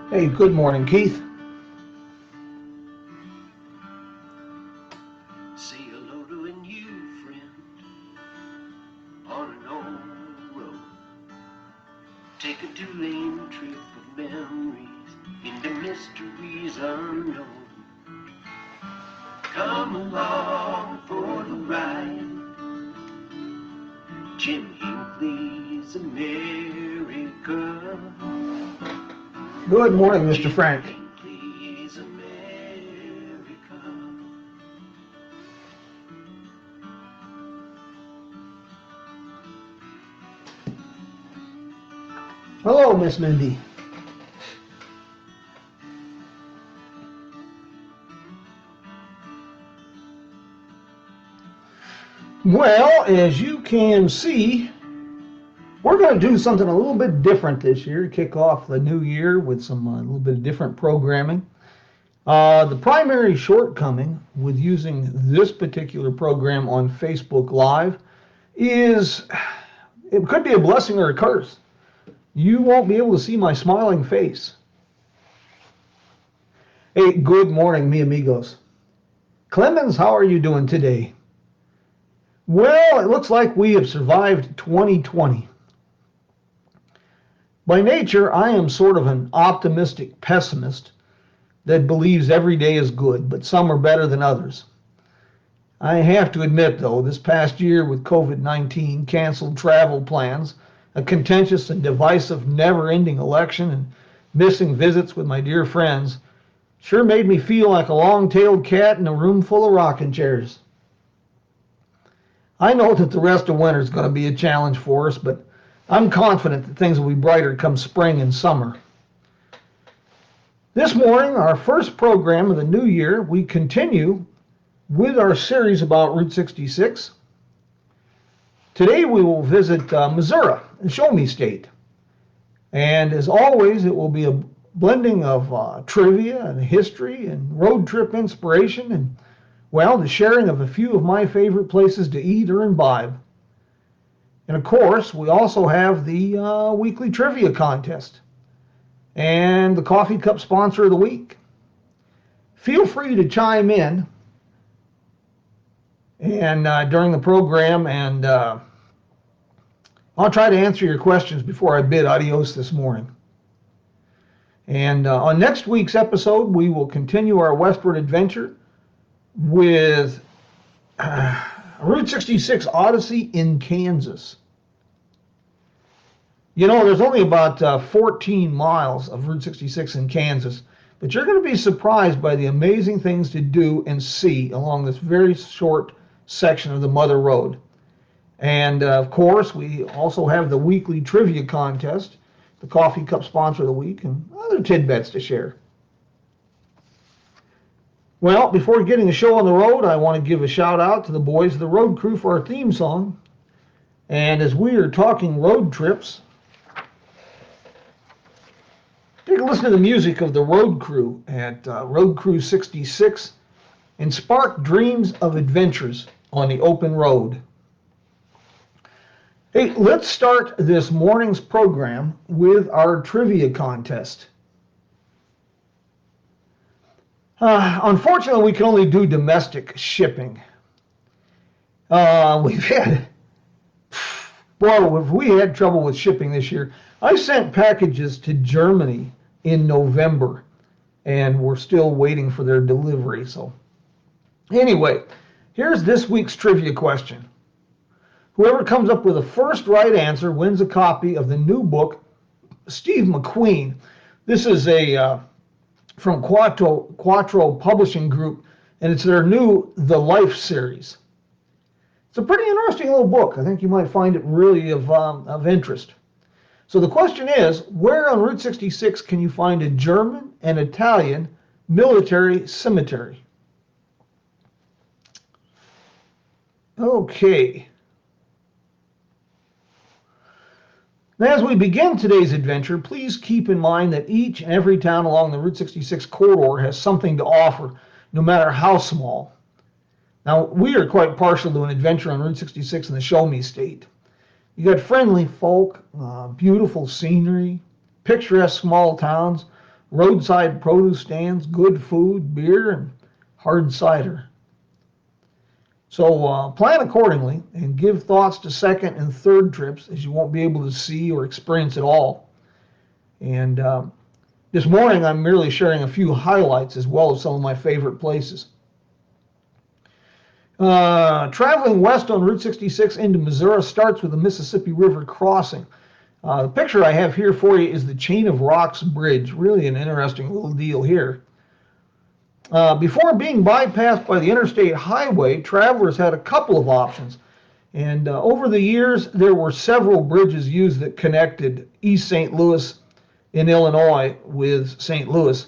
Hey, good morning, Keith. Say hello to a new friend on an old road. Take a two-lane trip of memories into mysteries unknown. Come along for the ride. Jim Hinckley's America. Good morning, Mr. Frank. Hinckley's America. Hello, Miss Mindy. Well, as you can see, we're going to do something a little bit different this year to kick off the new year with some a little bit of different programming. The primary shortcoming with using this particular program on Facebook Live is it could be a blessing or a curse. You won't be able to see my smiling face. Hey, good morning, mi amigos. Clemens, how are you doing today? Well, it looks like we have survived 2020. By nature, I am sort of an optimistic pessimist that believes every day is good, but some are better than others. I have to admit, though, this past year with COVID-19, canceled travel plans, a contentious and divisive never-ending election, and missing visits with my dear friends sure made me feel like a long-tailed cat in a room full of rocking chairs. I know that the rest of winter is going to be a challenge for us, but I'm confident that things will be brighter come spring and summer. This morning, our first program of the new year, we continue with our series about Route 66. Today we will visit Missouri, the Show Me State. And as always, it will be a blending of trivia and history and road trip inspiration and, well, the sharing of a few of my favorite places to eat or imbibe. And of course, we also have the weekly trivia contest and the coffee cup sponsor of the week. Feel free to chime in and during the program and I'll try to answer your questions before I bid adios this morning. And on next week's episode, we will continue our westward adventure with Route 66 Odyssey in Kansas. You know, there's only about 14 miles of Route 66 in Kansas, but you're going to be surprised by the amazing things to do and see along this very short section of the Mother Road. And of course, we also have the weekly trivia contest, the coffee cup sponsor of the week, and other tidbits to share. Well, before getting the show on the road, I want to give a shout out to the boys of the road crew for our theme song. And as we are talking road trips, take a listen to the music of the road crew at Road Crew 66 and spark dreams of adventures on the open road. Hey, let's start this morning's program with our trivia contest. Unfortunately, we can only do domestic shipping. If we had trouble with shipping this year. I sent packages to Germany in November, and we're still waiting for their delivery. So anyway, here's this week's trivia question. Whoever comes up with the first right answer wins a copy of the new book, Steve McQueen. This is from Quattro Publishing Group, and it's their new The Life series. It's a pretty interesting little book. I think you might find it really of interest. So the question is, where on Route 66 can you find a German and Italian military cemetery? Okay. Now, as we begin today's adventure, please keep in mind that each and every town along the Route 66 corridor has something to offer, no matter how small. Now, we are quite partial to an adventure on Route 66 in the Show Me State. You got friendly folk, beautiful scenery, picturesque small towns, roadside produce stands, good food, beer, and hard cider. So plan accordingly and give thoughts to second and third trips, as you won't be able to see or experience it all. And this morning I'm merely sharing a few highlights as well as some of my favorite places. Traveling west on Route 66 into Missouri starts with the Mississippi River crossing. The picture I have here for you is the Chain of Rocks Bridge. Really an interesting little deal here. Before being bypassed by the interstate highway, travelers had a couple of options. And over the years, there were several bridges used that connected East St. Louis in Illinois with St. Louis.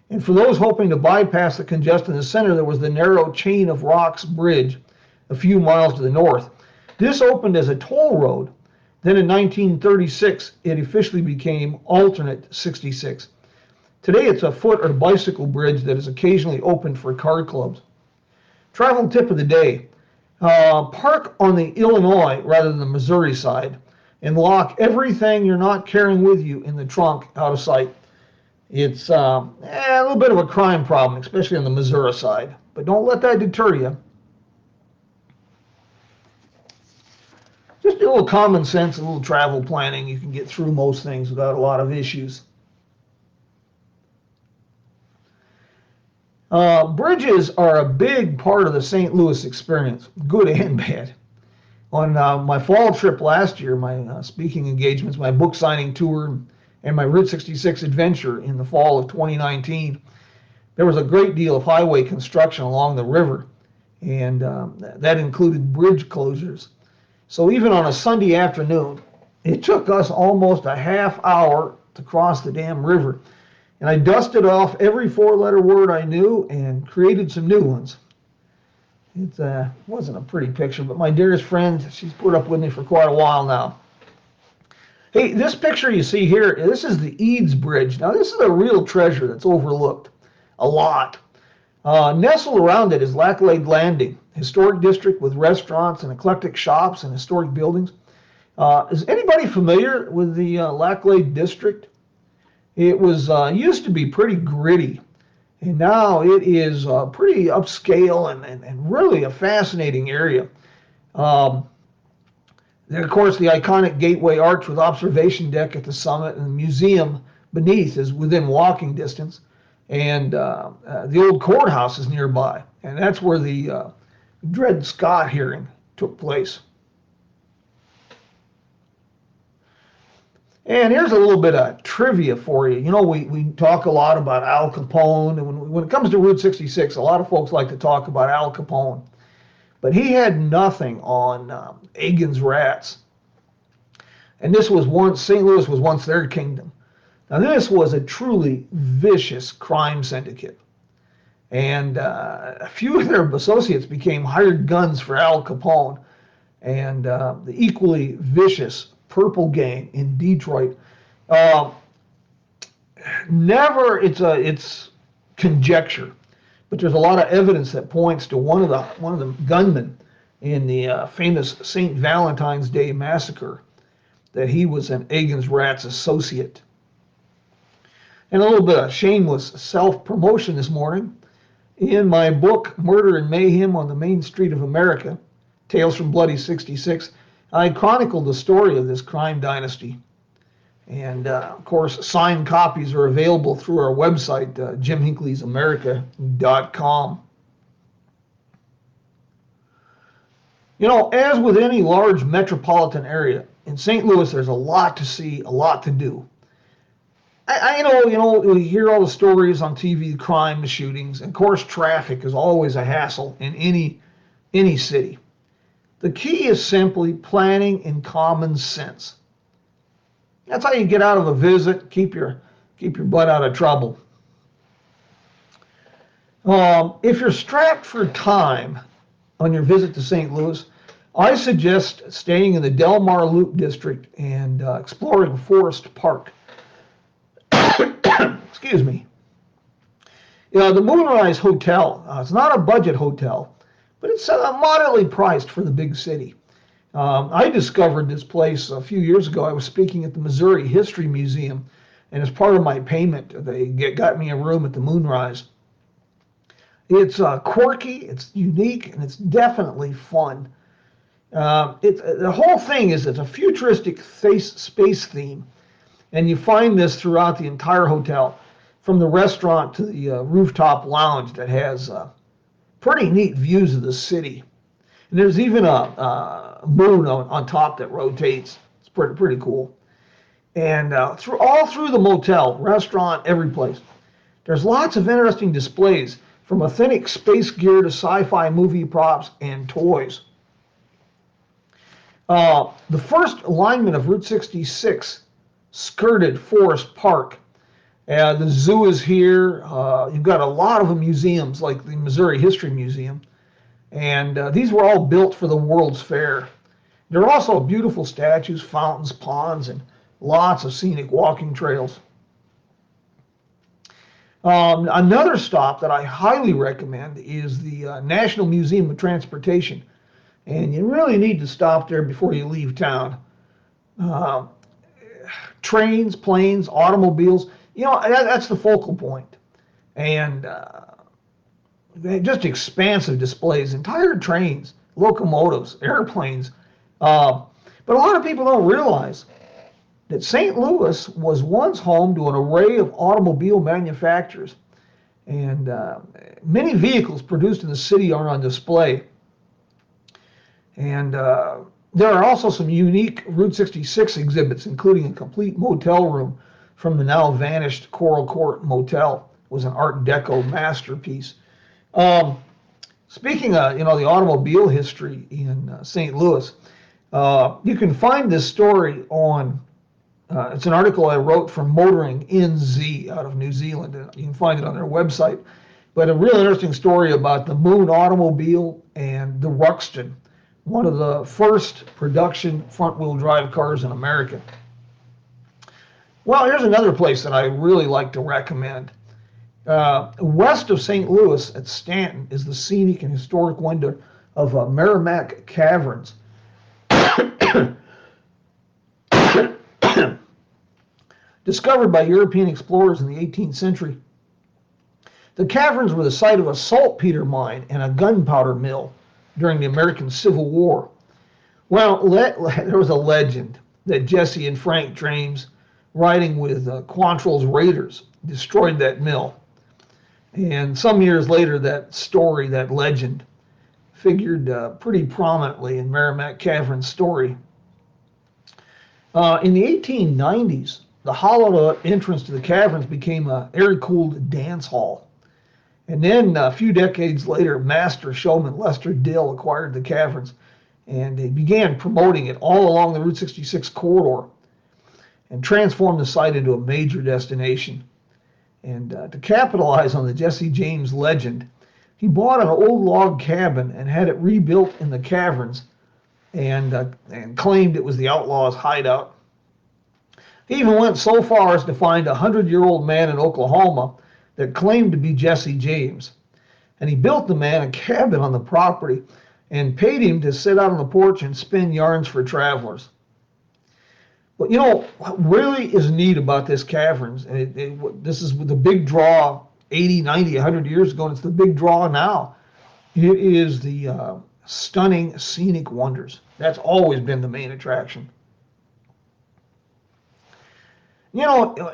And for those hoping to bypass the congestion in the center, there was the narrow Chain of Rocks Bridge a few miles to the north. This opened as a toll road. Then in 1936, it officially became Alternate 66. Today it's a foot or bicycle bridge that is occasionally opened for car clubs. Travel tip of the day. Park on the Illinois rather than the Missouri side and lock everything you're not carrying with you in the trunk out of sight. It's a little bit of a crime problem, especially on the Missouri side, but don't let that deter you. Just a little common sense, a little travel planning. You can get through most things without a lot of issues. Bridges are a big part of the St. Louis experience, good and bad. On my fall trip last year, my speaking engagements, my book signing tour, and my Route 66 adventure in the fall of 2019, there was a great deal of highway construction along the river, and that included bridge closures. So even on a Sunday afternoon, it took us almost a half hour to cross the damn river. And I dusted off every four-letter word I knew and created some new ones. It wasn't a pretty picture, but my dearest friend, she's put up with me for quite a while now. Hey, this picture you see here, this is the Edes Bridge. Now, this is a real treasure that's overlooked a lot. Nestled around it is Laclade Landing, historic district with restaurants and eclectic shops and historic buildings. Is anybody familiar with the Laclade district? It was used to be pretty gritty, and now it is pretty upscale and really a fascinating area. Then, of course, the iconic gateway arch with observation deck at the summit and the museum beneath is within walking distance. And the old courthouse is nearby. And that's where the Dred Scott hearing took place. And here's a little bit of trivia for you. You know, we talk a lot about Al Capone. And when it comes to Route 66, a lot of folks like to talk about Al Capone. But he had nothing on Agin's Rats. And this was once, St. Louis was once their kingdom. Now this was a truly vicious crime syndicate. And a few of their associates became hired guns for Al Capone. And the equally vicious Purple Gang in Detroit. It's conjecture, but there's a lot of evidence that points to one of the gunmen in the famous St. Valentine's Day massacre, that he was an Agin's Rats associate. And a little bit of shameless self-promotion this morning. In my book, Murder and Mayhem on the Main Street of America, Tales from Bloody 66, I chronicled the story of this crime dynasty. And, of course, signed copies are available through our website, jimhinckleysamerica.com. You know, as with any large metropolitan area, in St. Louis, there's a lot to see, a lot to do. I know, we hear all the stories on TV, crime, the shootings, and of course, traffic is always a hassle in any city. The key is simply planning and common sense. That's how you get out of a visit, keep your butt out of trouble. If you're strapped for time on your visit to St. Louis, I suggest staying in the Del Mar Loop District and exploring Forest Park. Excuse me. The Moonrise Hotel, it's not a budget hotel, but it's moderately priced for the big city. I discovered this place a few years ago. I was speaking at the Missouri History Museum, and as part of my payment, they got me a room at the Moonrise. It's quirky, it's unique, and it's definitely fun. The whole thing is it's a futuristic space theme, and you find this throughout the entire hotel, from the restaurant to the rooftop lounge that has pretty neat views of the city. And there's even a moon on top that rotates. It's pretty cool. And all through the motel, restaurant, every place, there's lots of interesting displays, from authentic space gear to sci-fi movie props and toys. The first alignment of Route 66 skirted Forest Park. The zoo is here. You've got a lot of museums, like the Missouri History Museum. And these were all built for the World's Fair. There are also beautiful statues, fountains, ponds, and lots of scenic walking trails. Another stop that I highly recommend is the National Museum of Transportation. And you really need to stop there before you leave town. Trains, planes, automobiles, that's the focal point. And just expansive displays, entire trains, locomotives, airplanes. But a lot of people don't realize that St. Louis was once home to an array of automobile manufacturers. And many vehicles produced in the city are on display. And there are also some unique Route 66 exhibits, including a complete motel room from the now vanished Coral Court Motel. It was an Art Deco masterpiece. Speaking of, the automobile history in St. Louis, you can find this story on, it's an article I wrote from Motoring NZ out of New Zealand. You can find it on their website. But a real interesting story about the Moon automobile and the Ruxton, one of the first production front-wheel drive cars in America. Well, here's another place that I really like to recommend. West of St. Louis at Stanton is the scenic and historic wonder of Merrimack Caverns. Discovered by European explorers in the 18th century. The caverns were the site of a saltpeter mine and a gunpowder mill during the American Civil War. Well, there was a legend that Jesse and Frank James, riding with Quantrill's raiders, destroyed that mill. And some years later, that story, that legend, figured pretty prominently in Merrimack Caverns' story. In the 1890s, the hollowed entrance to the caverns became an air-cooled dance hall. And then a few decades later, master showman Lester Dill acquired the caverns, and they began promoting it all along the Route 66 corridor and transformed the site into a major destination. And to capitalize on the Jesse James legend, he bought an old log cabin and had it rebuilt in the caverns, and claimed it was the outlaws' hideout. He even went so far as to find a 100-year-old man in Oklahoma that claimed to be Jesse James. And he built the man a cabin on the property and paid him to sit out on the porch and spin yarns for travelers. But you know, what really is neat about this caverns, and this is the big draw 80, 90, 100 years ago, and it's the big draw now. It is the stunning scenic wonders. That's always been the main attraction. You know,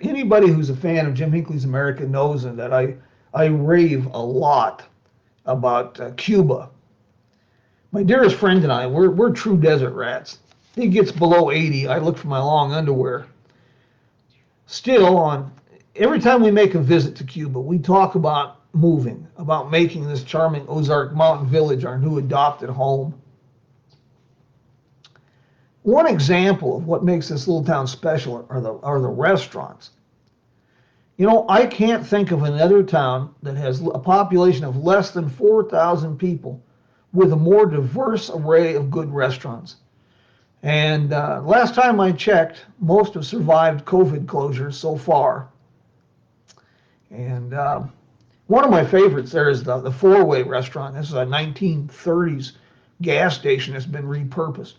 anybody who's a fan of Jim Hinckley's America knows that I rave a lot about Cuba. My dearest friend and I, we're true desert rats. It gets below 80, I look for my long underwear. Still, every time we make a visit to Cuba, we talk about moving, about making this charming Ozark mountain village our new adopted home. One example of what makes this little town special are the restaurants. You know, I can't think of another town that has a population of less than 4,000 people with a more diverse array of good restaurants. And last time I checked, most have survived COVID closures so far. And one of my favorites there is the Four-Way restaurant. This is a 1930s gas station that's been repurposed.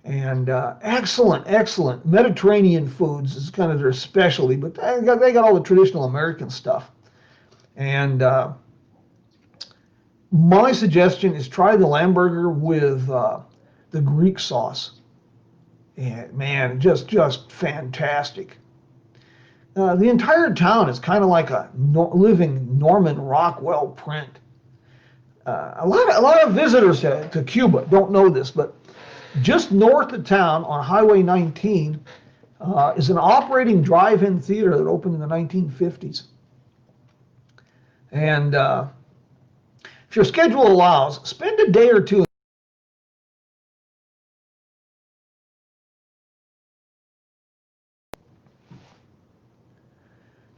And excellent Mediterranean foods is kind of their specialty, but they got all the traditional American stuff. And my suggestion is try the Lamburger with the Greek sauce. And man, just fantastic. The entire town is kind of like a living Norman Rockwell print. A lot of visitors to Cuba don't know this, but just north of town on Highway 19 is an operating drive-in theater that opened in the 1950s. And if your schedule allows, spend a day or two.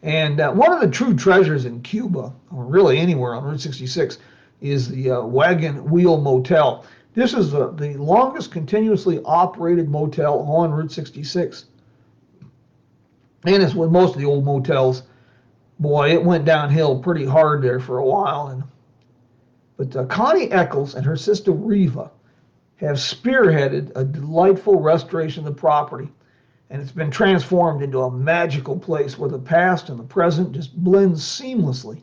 And one of the true treasures in Cuba, or really anywhere on Route 66, is the Wagon Wheel Motel. This is the longest continuously operated motel on Route 66. And as with most of the old motels, boy, it went downhill pretty hard there for a while. But Connie Eccles and her sister Reva have spearheaded a delightful restoration of the property. And it's been transformed into a magical place where the past and the present just blend seamlessly.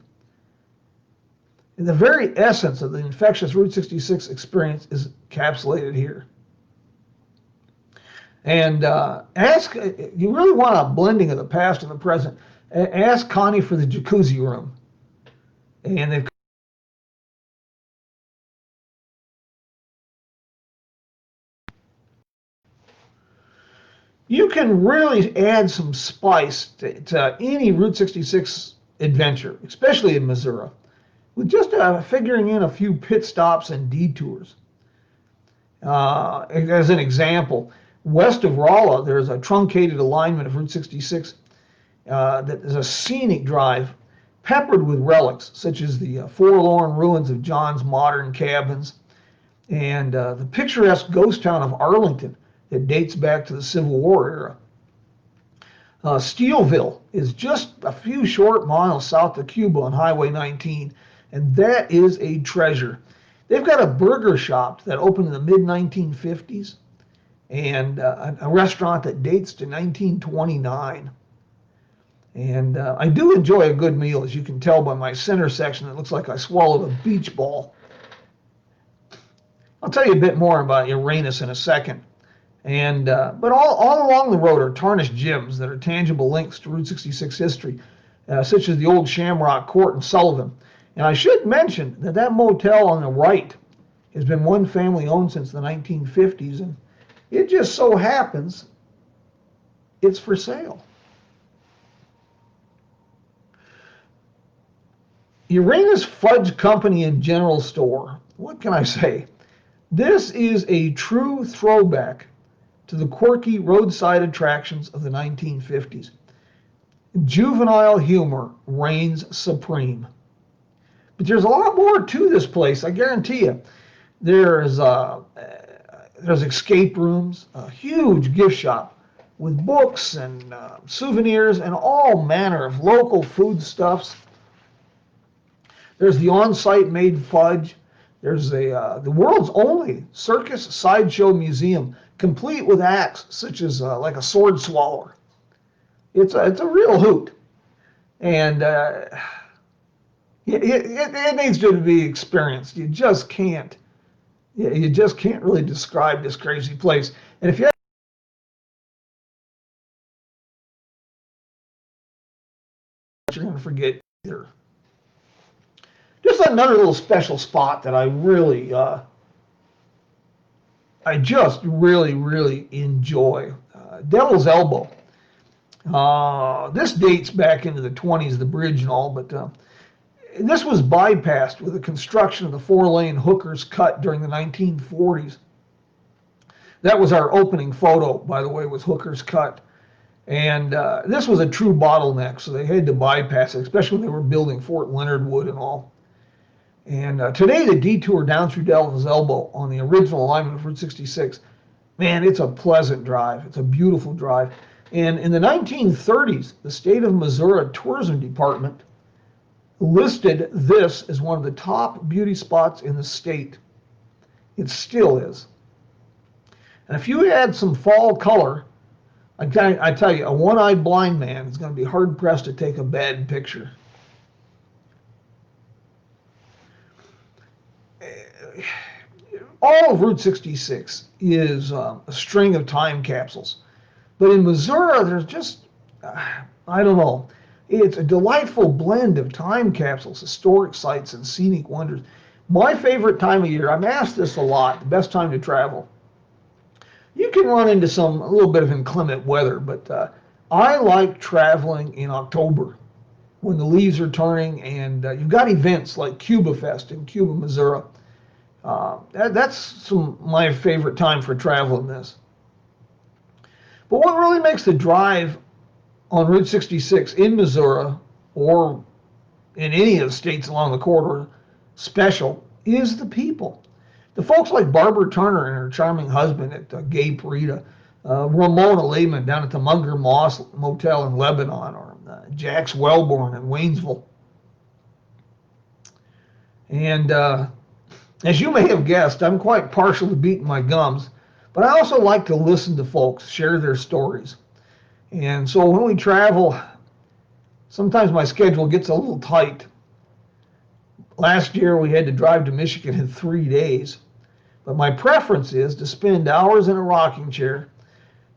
And the very essence of the infectious Route 66 experience is encapsulated here. And you really want a blending of the past and the present, ask Connie for the jacuzzi room. And they've you can really add some spice to any Route 66 adventure, especially in Missouri, with just figuring in a few pit stops and detours. As an example, west of Rolla, there's a truncated alignment of Route 66 that is a scenic drive peppered with relics, such as the forlorn ruins of John's modern cabins and the picturesque ghost town of Arlington that dates back to the Civil War era. Steelville is just a few short miles south of Cuba on Highway 19, and that is a treasure. They've got a burger shop that opened in the mid-1950s and a restaurant that dates to 1929. And I do enjoy a good meal, as you can tell by my center section. It looks like I swallowed a beach ball. I'll tell you a bit more about Uranus in a second. And but all along the road are tarnished gems that are tangible links to Route 66 history, such as the old Shamrock Court in Sullivan. And I should mention that that motel on the right has been one family owned since the 1950s, and it just so happens it's for sale. Uranus Fudge Company and General Store. What can I say? This is a true throwback to the quirky roadside attractions of the 1950s. Juvenile humor reigns supreme. But there's a lot more to this place, I guarantee you. There's escape rooms, a huge gift shop with books and souvenirs and all manner of local foodstuffs. There's the on-site made fudge. There's the world's only circus sideshow museum, complete with acts such as like a sword swallower. It's a real hoot, and it needs to be experienced. You just can't really describe this crazy place. And if you you're going to forget either. Just another little special spot that I just really enjoy. Devil's Elbow. This dates back into the 20s, the bridge and all, but this was bypassed with the construction of the 4-lane Hooker's Cut during the 1940s. That was our opening photo, by the way, was Hooker's Cut. And this was a true bottleneck, so they had to bypass it, especially when they were building Fort Leonard Wood and all. And today, the detour down through Devil's Elbow on the original alignment of Route 66, man, it's a pleasant drive. It's a beautiful drive. And in the 1930s, the state of Missouri Tourism Department listed this as one of the top beauty spots in the state. It still is. And if you add some fall color, I tell you, a one-eyed blind man is going to be hard-pressed to take a bad picture. All of Route 66 is a string of time capsules. But in Missouri, there's just, I don't know, it's a delightful blend of time capsules, historic sites, and scenic wonders. My favorite time of year, I'm asked this a lot, the best time to travel. You can run into a little bit of inclement weather, but I like traveling in October when the leaves are turning, and you've got events like Cuba Fest in Cuba, Missouri. That's my favorite time for traveling this. But what really makes the drive on Route 66 in Missouri or in any of the states along the corridor special is the people. The folks like Barbara Turner and her charming husband at Gay Parita, Ramona Lehman down at the Monger Motel in Lebanon, or Jax Wellborn in Waynesville. And as you may have guessed, I'm quite partial to beating my gums, but I also like to listen to folks share their stories. And so when we travel, sometimes my schedule gets a little tight. Last year we had to drive to Michigan in 3 days, but my preference is to spend hours in a rocking chair,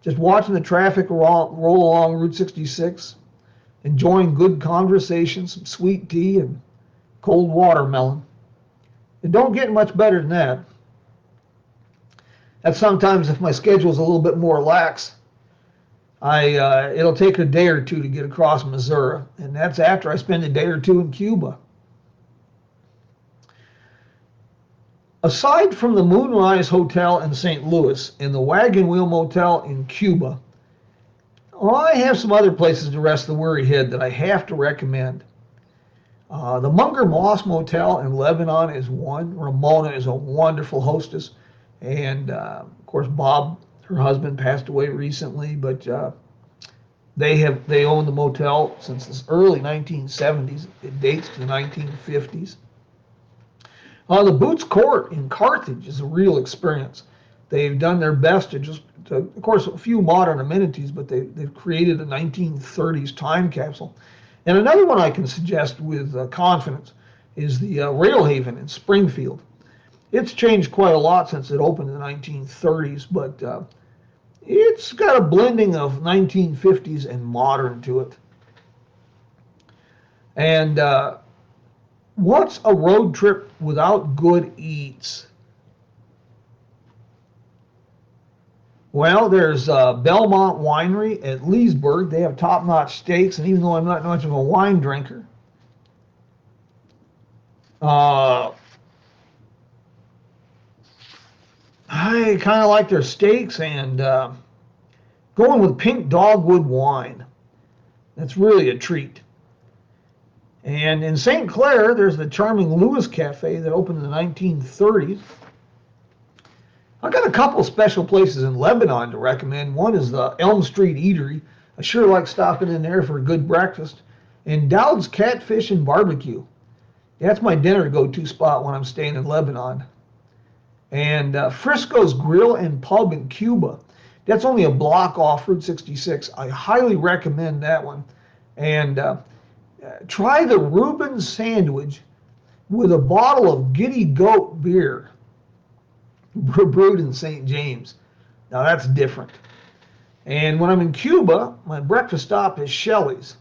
just watching the traffic roll along Route 66, enjoying good conversation, some sweet tea, and cold watermelon. It don't get much better than that. And sometimes if my schedule is a little bit more lax, it'll take a day or two to get across Missouri, and that's after I spend a day or two in Cuba. Aside from the Moonrise Hotel in St. Louis and the Wagon Wheel Motel in Cuba, I have some other places to rest the weary head that I have to recommend. The Monger Motel in Lebanon is one. Ramona is a wonderful hostess, and of course Bob, her husband, passed away recently, but they own the motel since the early 1970s. It dates to the 1950s. The Boots Court in Carthage is a real experience. They've done their best of course, a few modern amenities, but they've created a 1930s time capsule. And another one I can suggest with confidence is the Rail Haven in Springfield. It's changed quite a lot since it opened in the 1930s, but it's got a blending of 1950s and modern to it. And what's a road trip without good eats? Well, there's Belmont Winery at Leesburg. They have top-notch steaks, and even though I'm not much of a wine drinker, I kind of like their steaks, and going with pink dogwood wine. That's really a treat. And in St. Clair, there's the charming Lewis Cafe that opened in the 1930s. I've got a couple special places in Lebanon to recommend. One is the Elm Street Eatery. I sure like stopping in there for a good breakfast. And Dowd's Catfish and Barbecue. That's my dinner go-to spot when I'm staying in Lebanon. And Frisco's Grill and Pub in Cuba. That's only a block off Route 66. I highly recommend that one. And try the Reuben sandwich with a bottle of Giddy Goat beer brewed in St. James. Now that's different. And when I'm in Cuba, my breakfast stop is Shelley's.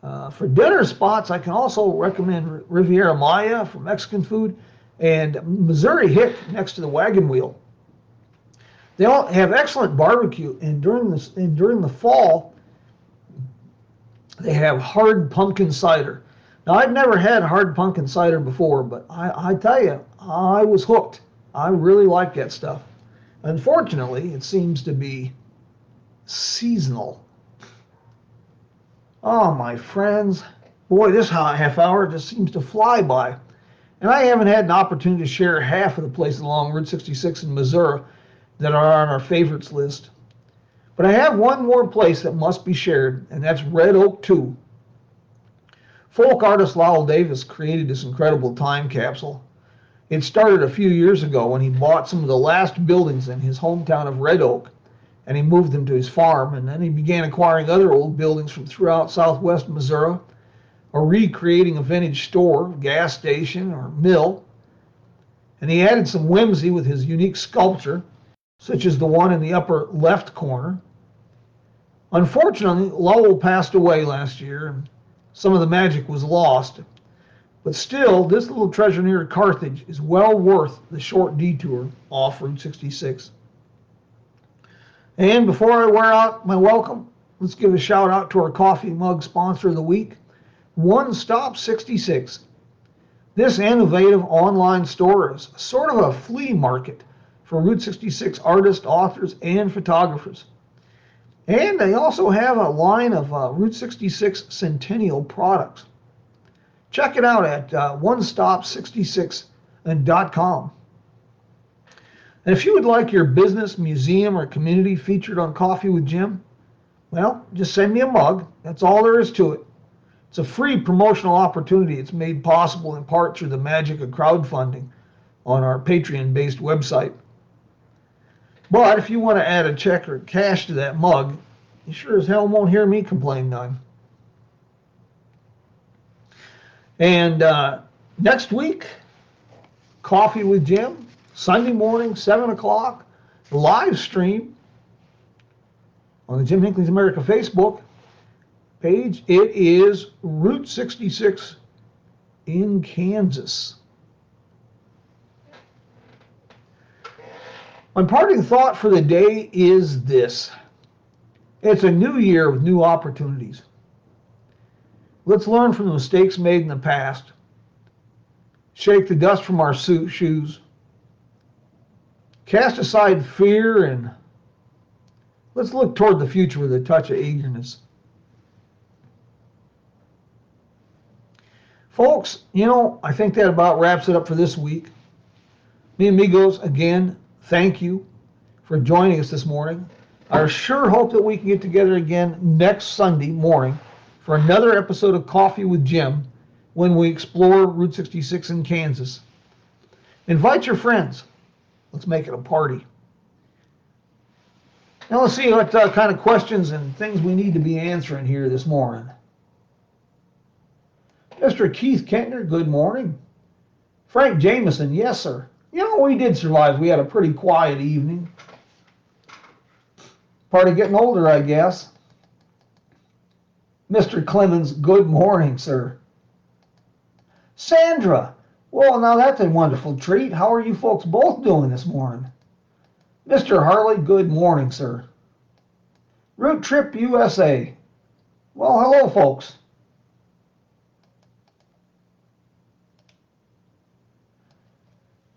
For dinner spots, I can also recommend Riviera Maya for Mexican food and Missouri Hick next to the Wagon Wheel. They all have excellent barbecue, and during the fall, they have hard pumpkin cider. Now, I'd never had hard pumpkin cider before, but I tell you, I was hooked. I really like that stuff. Unfortunately, it seems to be seasonal. Oh, my friends. Boy, this half hour just seems to fly by. And I haven't had an opportunity to share half of the places along Route 66 in Missouri that are on our favorites list. But I have one more place that must be shared, and that's Red Oak 2. Folk artist Lowell Davis created this incredible time capsule. It started a few years ago when he bought some of the last buildings in his hometown of Red Oak, and he moved them to his farm, and then he began acquiring other old buildings from throughout southwest Missouri, or recreating a vintage store, gas station, or mill. And he added some whimsy with his unique sculpture, such as the one in the upper left corner. Unfortunately, Lowell passed away last year, and some of the magic was lost. But still, this little treasure near Carthage is well worth the short detour off Route 66. And before I wear out my welcome, let's give a shout out to our coffee mug sponsor of the week, One Stop 66. This innovative online store is sort of a flea market for Route 66 artists, authors, and photographers. And they also have a line of Route 66 Centennial products. Check it out at onestop66.com. And if you would like your business, museum, or community featured on Coffee with Jim, well, just send me a mug. That's all there is to it. It's a free promotional opportunity. It's made possible in part through the magic of crowdfunding on our Patreon-based website. But if you want to add a check or cash to that mug, you sure as hell won't hear me complain none. And next week, Coffee with Jim, Sunday morning, 7 o'clock, live stream on the Jim Hinckley's America Facebook page. It is Route 66 in Kansas. My parting thought for the day is this. It's a new year with new opportunities. Let's learn from the mistakes made in the past. Shake the dust from our shoes. Cast aside fear and let's look toward the future with a touch of eagerness. Folks, I think that about wraps it up for this week. Me amigos, again, thank you for joining us this morning. I sure hope that we can get together again next Sunday morning for another episode of Coffee with Jim when we explore Route 66 in Kansas. Invite your friends. Let's make it a party. Now let's see what kind of questions and things we need to be answering here this morning. Mr. Keith Kentner, good morning. Frank Jameson, yes, sir. You know, we did survive. We had a pretty quiet evening. Part of getting older, I guess. Mr. Clemens, good morning, sir. Sandra, well, now that's a wonderful treat. How are you folks both doing this morning? Mr. Harley, good morning, sir. Route Trip USA. Well, hello, folks.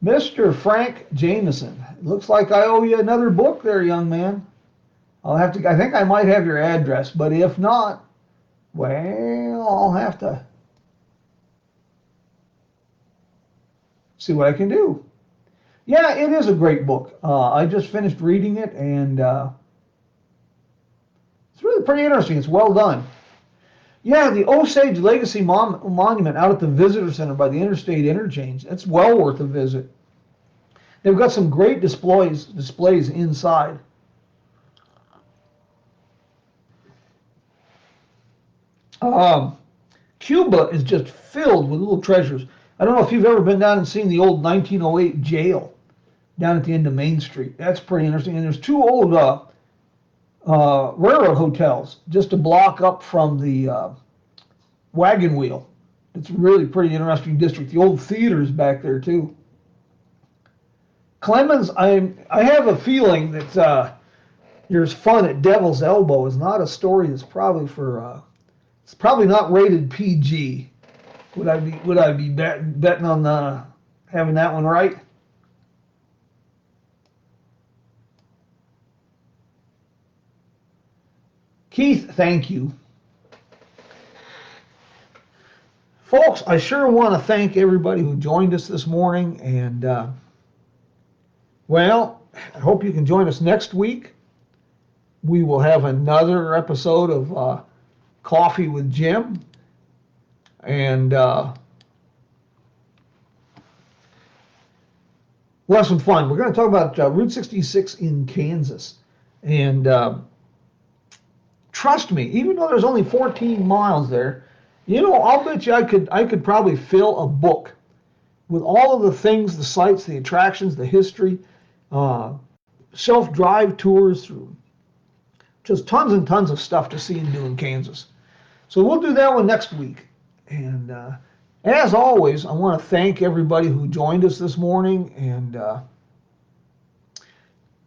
Mr. Frank Jameson, it looks like I owe you another book there, young man. I think I might have your address, but if not, well, I'll have to see what I can do. Yeah, it is a great book. I just finished reading it, and it's really pretty interesting. It's well done. Yeah, the Osage Legacy Monument out at the Visitor Center by the Interstate Interchange. It's well worth a visit. They've got some great displays inside. Cuba is just filled with little treasures. I don't know if you've ever been down and seen the old 1908 jail down at the end of Main Street. That's pretty interesting. And there's two old railroad hotels just a block up from the Wagon Wheel. It's really pretty interesting district. The old theater's back there too. Clemens, I have a feeling that There's Fun at Devil's Elbow is not a story that's probably for it's probably not rated PG. Would I be betting on having that one right? Keith, thank you. Folks, I sure want to thank everybody who joined us this morning, and well, I hope you can join us next week. We will have another episode of Coffee with Jim, and we'll have some fun. We're going to talk about Route 66 in Kansas, and trust me, even though there's only 14 miles there, I'll bet you I could probably fill a book with all of the things, the sights, the attractions, the history, self-drive tours through just tons and tons of stuff to see and do in Kansas. So we'll do that one next week. And as always, I want to thank everybody who joined us this morning. And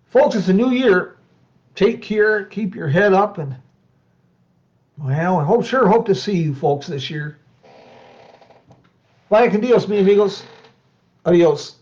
folks, it's a new year. Take care, keep your head up, and well, I hope to see you folks this year. Vaya con Dios, mi amigos. Adios.